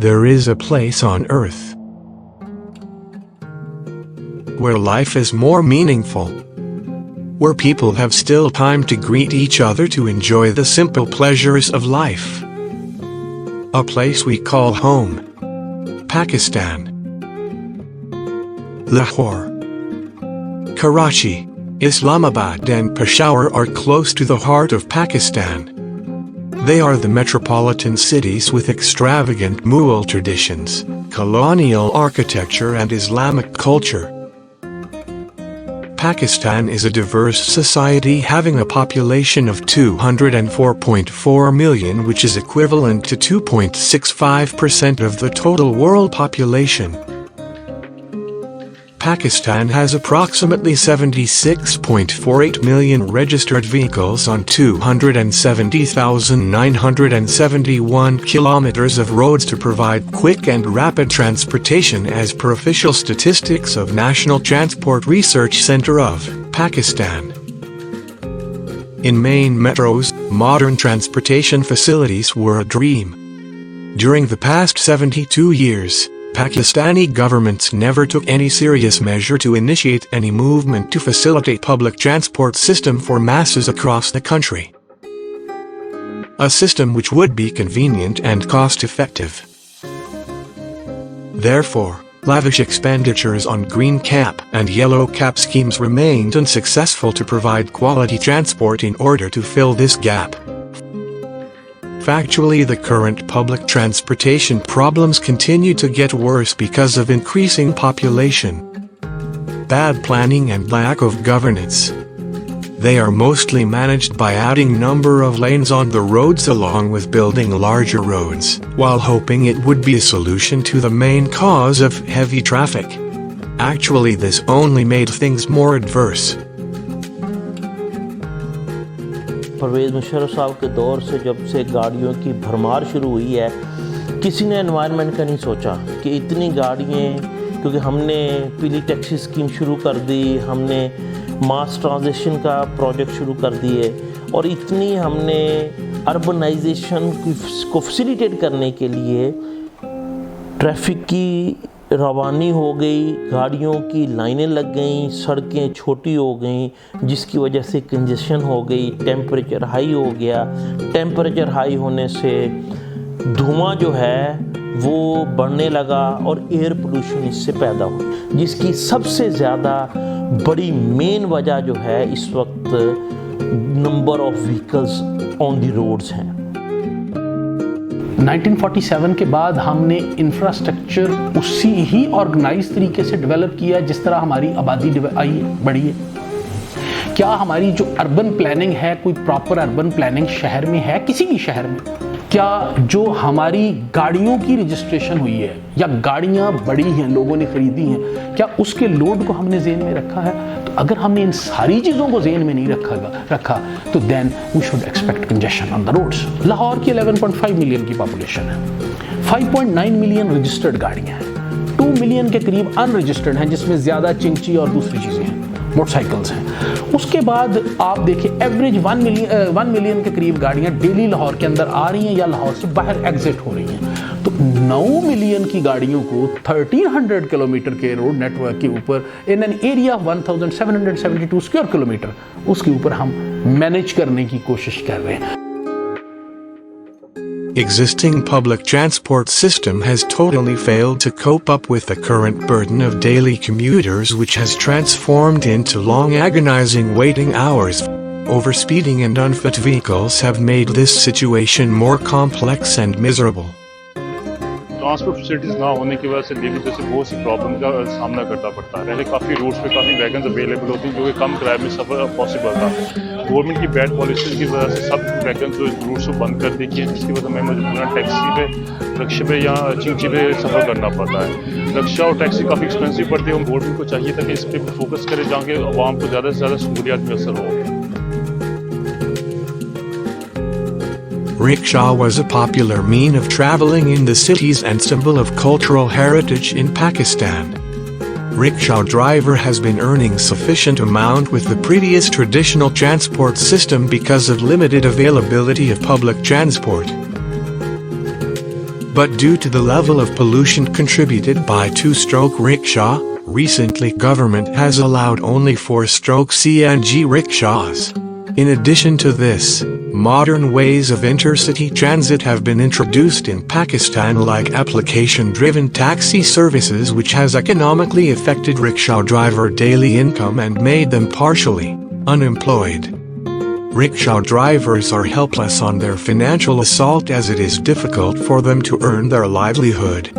there is a place on earth where life is more meaningful, where people have still time to greet each other, to enjoy the simple pleasures of life. A place we call home. Pakistan. Lahore, Karachi, Islamabad and Peshawar are close to the heart of Pakistan. They are the metropolitan cities with extravagant Mughal traditions, colonial architecture and Islamic culture. Pakistan is a diverse society having a population of 204.4 million, which is equivalent to 2.65% of the total world population. Pakistan has approximately 76.48 million registered vehicles on 270,971 kilometers of roads to provide quick and rapid transportation as per official statistics of National Transport Research Center of Pakistan. In main metros, modern transportation facilities were a dream. During the past 72 years, Pakistani governments never took any serious measure to initiate any movement to facilitate public transport system for masses across the country. A system which would be convenient and cost-effective. Therefore, lavish expenditures on green cap and yellow cap schemes remained unsuccessful to provide quality transport in order to fill this gap. Factually, the current public transportation problems continue to get worse because of increasing population, bad planning and lack of governance. They are mostly managed by adding number of lanes on the roads along with building larger roads, while hoping it would be a solution to the main cause of heavy traffic. Actually, this only made things more adverse. Parvez Musharraf साहब के दौर से जब से गाड़ियों की भरमार शुरू हुई है, किसी ने एनवायरनमेंट का नहीं सोचा कि इतनी गाड़ियाँ, क्योंकि हमने पीली टैक्सी स्कीम शुरू कर दी, हमने मास ट्रांजिशन का प्रोजेक्ट शुरू कर दिए और इतनी हमने अर्बनाइजेशन को फैसिलिटेट करने के लिए ट्रैफिक की रवानी हो गई, गाड़ियों की लाइनें लग गईं, सड़कें छोटी हो गईं, जिसकी वजह से कंजेशन हो गई, टेम्परेचर हाई हो गया। टेम्परेचर हाई होने से धुआं जो है वो बढ़ने लगा और एयर पोल्यूशन इससे पैदा हुई, जिसकी सबसे ज़्यादा बड़ी मेन वजह जो है इस वक्त number of vehicles on the roads हैं। 1947 के बाद हमने इंफ्रास्ट्रक्चर उसी ही ऑर्गेनाइज तरीके से डेवलप किया जिस तरह हमारी आबादी बढ़ी है। क्या हमारी जो अर्बन प्लानिंग है, कोई प्रॉपर अर्बन प्लानिंग शहर में है, किसी भी शहर में? क्या जो हमारी गाड़ियों की रजिस्ट्रेशन हुई है या गाड़ियां बड़ी हैं, लोगों ने खरीदी हैं, क्या उसके लोड को हमने ज़हन में रखा है? तो अगर हमने इन सारी चीज़ों को ज़हन में नहीं रखा तो then we should expect congestion on the roads. Lahore की 11.5 मिलियन की पॉपुलेशन है, 5.9 मिलियन रजिस्टर्ड गाड़ियाँ हैं, 2 मिलियन के करीब अनरजिस्टर्ड हैं, जिसमें ज़्यादा चिंची और दूसरी चीज़ें हैं, मोटरसाइकिल्स हैं। उसके बाद आप देखिए एवरेज 1 मिलियन के करीब गाड़ियाँ डेली लाहौर के अंदर आ रही हैं या लाहौर से बाहर एग्जिट हो रही हैं। तो 9 मिलियन की गाड़ियों को 1300 किलोमीटर के रोड नेटवर्क के ऊपर in an area 1772 square kilometre, उसके ऊपर हम मैनेज करने की कोशिश कर रहे हैं। Existing public transport system has totally failed to cope up with the current burden of daily commuters, which has transformed into long agonizing waiting hours. Overspeeding and unfit vehicles have made this situation more complex and miserable. Transport facilities ना होने की वजह से daily basis पे बहुत सी problem का सामना करना पड़ता है। पहले काफ़ी रूट्स पे काफ़ी वैगन्स अवेलेबल होती हैं जो कि कम किराए में सफ़र पॉसिबल था। गवर्नमेंट की बैड पॉलिसी की वजह से सब वैगन्स जो रूट्स को बंद कर दी गई, जिसकी वजह से हमें मजबूरन टैक्सी पे, रिक्शे पे या चिंची पे सफ़र करना पड़ता है। रिक्शा और टैक्सी काफ़ी एक्सपेंसिव पड़ती है। गवर्नमेंट को चाहिए था कि इस पर फोकस करे जहाँ के आवाम को ज़्यादा से ज़्यादा सहूलियात मैसर हो। Rickshaw was a popular mean of traveling in the cities and symbol of cultural heritage in Pakistan. Rickshaw driver has been earning sufficient amount with the previous traditional transport system because of limited availability of public transport. But due to the level of pollution contributed by two-stroke rickshaw, recently government has allowed only four-stroke CNG rickshaws. In addition to this, modern ways of intercity transit have been introduced in Pakistan, like application-driven taxi services, which has economically affected rickshaw driver daily income and made them partially unemployed. Rickshaw drivers are helpless on their financial assault as it is difficult for them to earn their livelihood.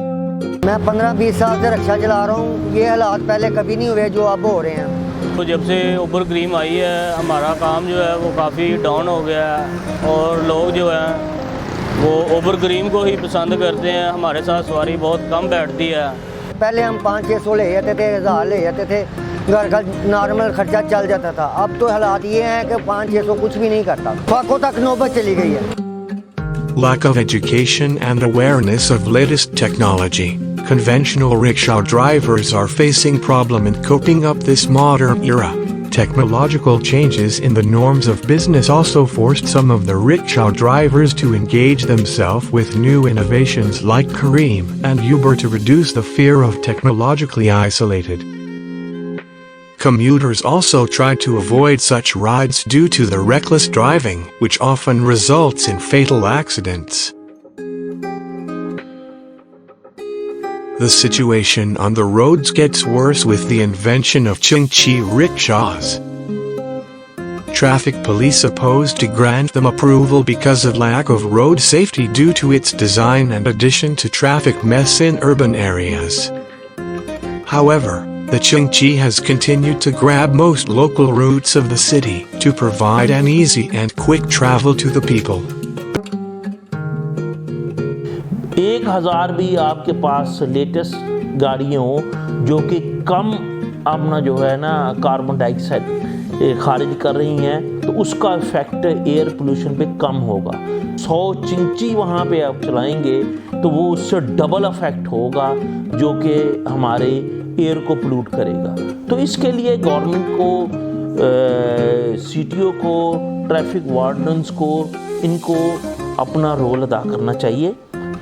मैं 15-20 साल से rickshaw चला रहा हूँ। ये हालात पहले कभी नहीं हुए जो अब हो रहे हैं। तो जब से उबर क्रीम आई है, हमारा काम जो है वो काफ़ी डाउन हो गया है और लोग जो हैं वो उबर क्रीम को ही पसंद करते हैं। हमारे साथ सवारी बहुत कम बैठती है। पहले हम 500-600 ले जाते थे, 1000 ले जाते थे, घर का नॉर्मल खर्चा चल जाता था। अब तो हालात ये हैं कि 500-600 कुछ भी नहीं करता। फाकों तक नौबत चली गई है। Lack of education and awareness of latest technology. Conventional rickshaw drivers are facing problem in coping up this modern era. Technological changes in the norms of business also forced some of the rickshaw drivers to engage themselves with new innovations like Careem and Uber to reduce the fear of technologically isolated. Commuters also try to avoid such rides due to the reckless driving, which often results in fatal accidents. The situation on the roads gets worse with the invention of Chingchi rickshaws. Traffic police opposed to grant them approval because of lack of road safety due to its design and addition to traffic mess in urban areas. However, the Chingchi has continued to grab most local routes of the city to provide an easy and quick travel to the people. 1000 भी आपके पास latest गाड़ियाँ हो जो कि कम अपना जो है ना कार्बन डाइऑक्साइड खारिज कर रही हैं, तो उसका इफेक्ट एयर पोल्यूशन पे कम होगा। 100 चिंची वहाँ पे आप चलाएंगे तो वो उससे डबल इफेक्ट होगा जो कि हमारे एयर को पोल्यूट करेगा। तो इसके लिए गवर्नमेंट को, सीटीओ को, ट्रैफिक वार्डन्स को, इनको अपना रोल अदा करना चाहिए।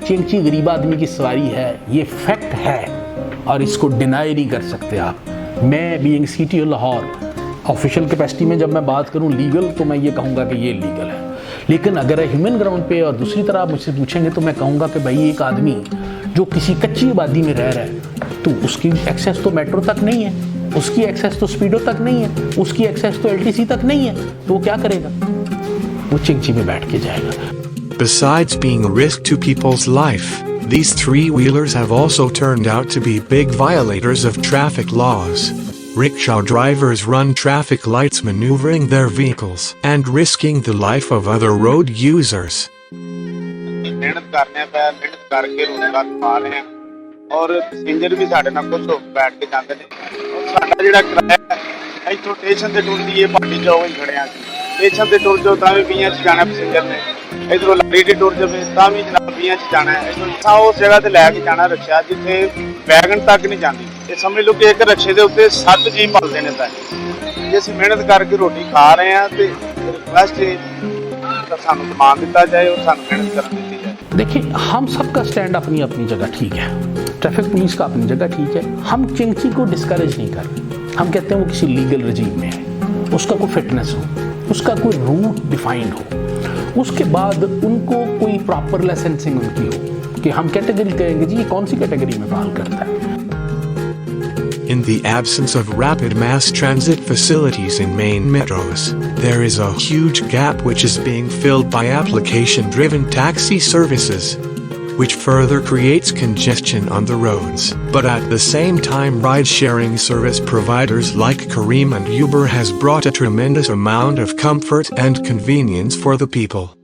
चिंची गरीब आदमी की सवारी है, ये फैक्ट है और इसको डिनाई नहीं कर सकते आप। मैं being CTO Lahore official capacity में जब मैं बात करूं लीगल, तो मैं ये कहूँगा कि ये लीगल है। लेकिन अगर ह्यूमन ग्राउंड पे और दूसरी तरह मुझसे पूछेंगे तो मैं कहूँगा कि भाई एक आदमी जो किसी कच्ची आबादी में रह रहा है तो उसकी एक्सेस तो मेट्रो तक नहीं है, उसकी एक्सेस तो स्पीडो तक नहीं है, उसकी एक्सेस तो एलटीसी तक नहीं है, तो वो क्या करेगा? वो चिंची में बैठ के जाएगा। Besides being a risk to people's life, these three-wheelers have also turned out to be big violators of traffic laws. Rickshaw drivers run traffic lights, maneuvering their vehicles and risking the life of other road users. मेहनत करने पे मेहनत करके रोजगार कमा रहे हैं और पैसेंजर भी साढ़े नाल खुश हो बैठ के जाते हैं। और साडा जिहड़ा किराया है इथों स्टेशन ते टुरदी है पाटी जाओ ही खड़े आ स्टेशन ते टुर जाओ तां भी 20 च जाना पैसेंजर ने, इधरों लारी ते टुर जावे तां भी जनाब 20 च जाना है। इथों उस जगह ते लैके जाना रिक्शा जिथे वैगन तक नहीं जाती। ये समझ लो कि एक रिक्शे दे उत्ते 7 जी पलदे ने। जे असीं मेहनत करके रोटी खा रहे हैं तो रिक्वेस्ट है सानू समान दिता जाए और सानू मेहनत करनी दी जाए। देखिए, हम सबका स्टैंड अपनी अपनी जगह ठीक है, ट्रैफिक पुलिस का अपनी जगह ठीक है। हम चिंची को डिस्करेज नहीं कर रहे। हम कहते हैं वो किसी लीगल रजीम में है, उसका कोई फिटनेस हो, उसका कोई रूट डिफाइंड हो, उसके बाद उनको कोई प्रॉपर लाइसेंसिंग उनकी हो कि हम कैटेगरी कहेंगे जी ये कौन सी कैटेगरी में फाल करता है। In the absence of rapid mass transit facilities in main metros, there is a huge gap which is being filled by application-driven taxi services, which further creates congestion on the roads. But at the same time, ride-sharing service providers like Careem and Uber has brought a tremendous amount of comfort and convenience for the people.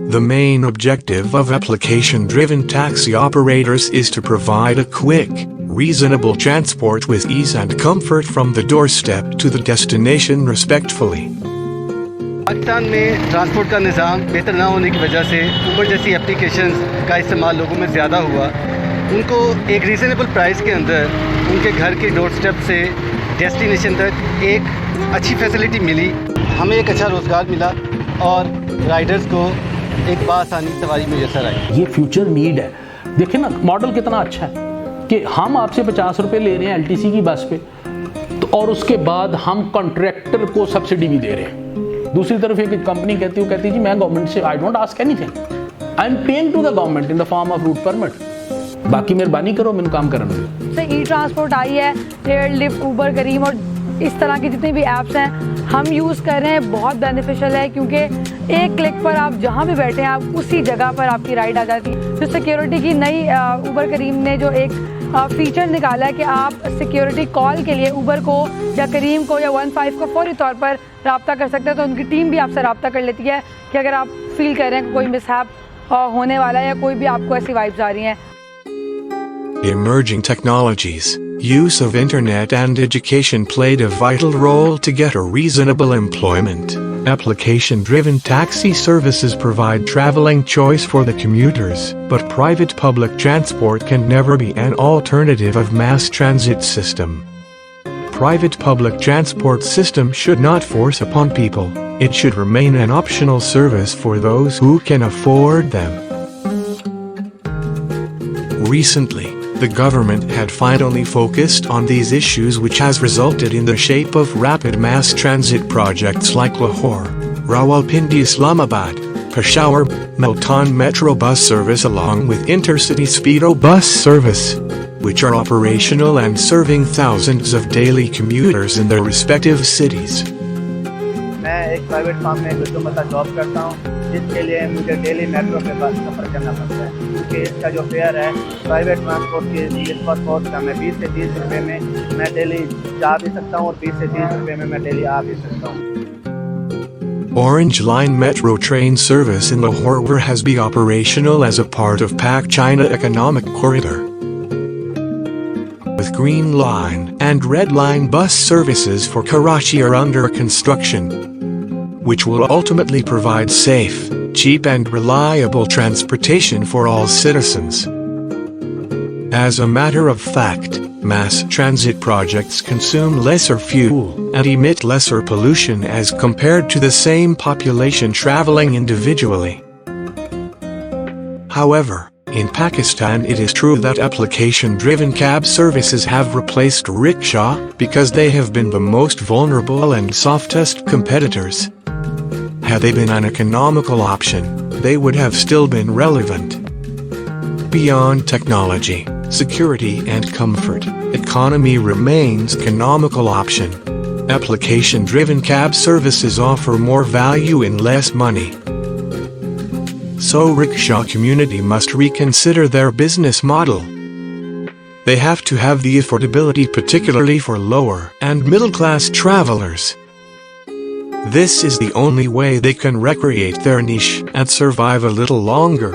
The main objective of application-driven taxi operators is to provide a quick, reasonable transport with ease and comfort from the doorstep to the destination respectfully. Pakistan में transport का निज़ाम बेहतर ना होने की वजह से उबर जैसी applications का इस्तेमाल लोगों में ज़्यादा हुआ। उनको एक रीज़नेबल प्राइस के अंदर उनके घर के डोर स्टेप से डेस्टिनेशन तक एक अच्छी फैसिलिटी मिली। हमें एक अच्छा रोज़गार मिला और राइडर्स को एक बासानी सवारी मुयसर आई। ये फ्यूचर नीड है। देखिए ना मॉडल कितना अच्छा है कि हम आपसे 50 रुपये ले रहे हैं LTC की बस पे, तो और उसके बाद हम कॉन्ट्रैक्टर को सब्सिडी भी दे रहे हैं। दूसरी तरफ एक कंपनी कहती है जी मैं गवर्नमेंट से I don't ask anything, I am paying to the government in the form of route permit, बाकी मेहरबानी करो मैंने काम करने दो। ई ट्रांसपोर्ट आई है, एयर लिफ्ट, उबर, करीम और इस तरह की जितनी भी ऐप्स हैं हम यूज़ कर रहे हैं, बहुत बेनिफिशियल है क्योंकि एक क्लिक पर आप जहाँ भी बैठे हैं आप उसी जगह पर आपकी राइड आ जाती है। जो सिक्योरिटी की नई उबर करीम ने जो एक फीचर निकाला है कि आप सिक्योरिटी कॉल के लिए उबर को या करीम को या 15 को फौरी तौर पर रब्ता कर सकते हैं, तो उनकी टीम भी आपसे रब्ता कर लेती है कि अगर आप फील कर रहे हैं कि कोई मिसहैप होने वाला है या कोई भी आपको ऐसी वाइब्स आ रही हैं। Emerging technologies, use of internet and education played a vital role to get a reasonable employment. Application-driven taxi services provide traveling choice for the commuters, but private public transport can never be an alternative of mass transit system. Private public transport system should not force upon people. It should remain an optional service for those who can afford them. Recently, the government had finally focused on these issues, which has resulted in the shape of rapid mass transit projects like Lahore, Rawalpindi, Islamabad, Peshawar, Multan Metro bus service along with intercity speedo bus service, which are operational and serving thousands of daily commuters in their respective cities. मैं एक private farm में गुजमता job करता हूँ, जिसके लिए मुझे daily metro के बस सफ़र करना पड़ता है क्योंकि इसका जो फेयर है प्राइवेट ट्रांसपोर्ट के निस्बत बहुत कम है। 20 से 30 रुपये में मैं डेली जा भी सकता हूँ और 20 से 30 रुपये में मैं डेली आ भी सकता हूँ। Orange Line metro train service in Lahore has been operational as a part of Pak-China Economic Corridor. With Green Line and Red Line bus services for Karachi are under construction, which will ultimately provide safe, cheap and reliable transportation for all citizens. As a matter of fact, mass transit projects consume lesser fuel and emit lesser pollution as compared to the same population traveling individually. However, in Pakistan it is true that application-driven cab services have replaced rickshaw because they have been the most vulnerable and softest competitors. Had they been an economical option, they would have still been relevant. Beyond technology, security and comfort, economy remains economical option. Application-driven cab services offer more value in less money. So rickshaw community must reconsider their business model. They have to have the affordability, particularly for lower and middle-class travelers. This is the only way they can recreate their niche and survive a little longer.